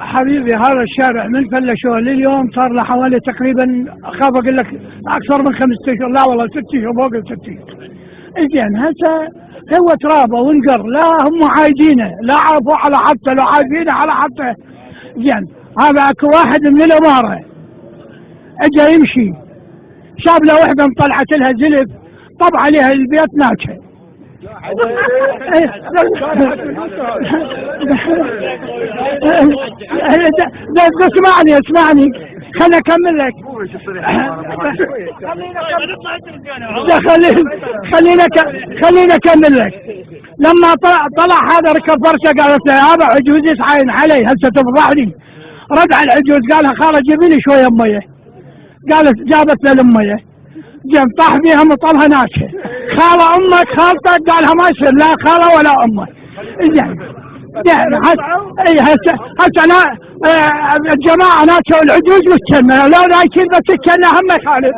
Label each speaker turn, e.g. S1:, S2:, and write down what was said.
S1: حبيبي هذا الشارع من فلشوه لليوم صار له حوالي تقريبا اخاف اقول لك اكثر من 5 اشهر، لا والله 6 اشهر، فوق ال 6 اشهر. زين هسه هو ترابه وانقر، لا هم عايدينه، لا عرفوا على حتى، لو عايدينه على حتى. زين هذا اكو واحد من الاماره اجى يمشي، شاف له وحده مطلعت لها زلف، طب عليها البيت ناكشه. اسمعني خليني اكمل لك. خليني اكمل لك. لما طلع هذا ركب فرشه، قالت له هذا عجوز يسعين علي هسه تفضحني. رد على العجوز قال لها خاله جيبي لي شويه ميه. قالت جابت له الميه، جيم طاح بيها مطلها ناشفه. خاله امك خالتك؟ قالها ما يصير لا خاله ولا امك. زين هسه انا الجماعه ناشوا العجوز والكلمه، لو لا يصير بس الكلمه هم خالد.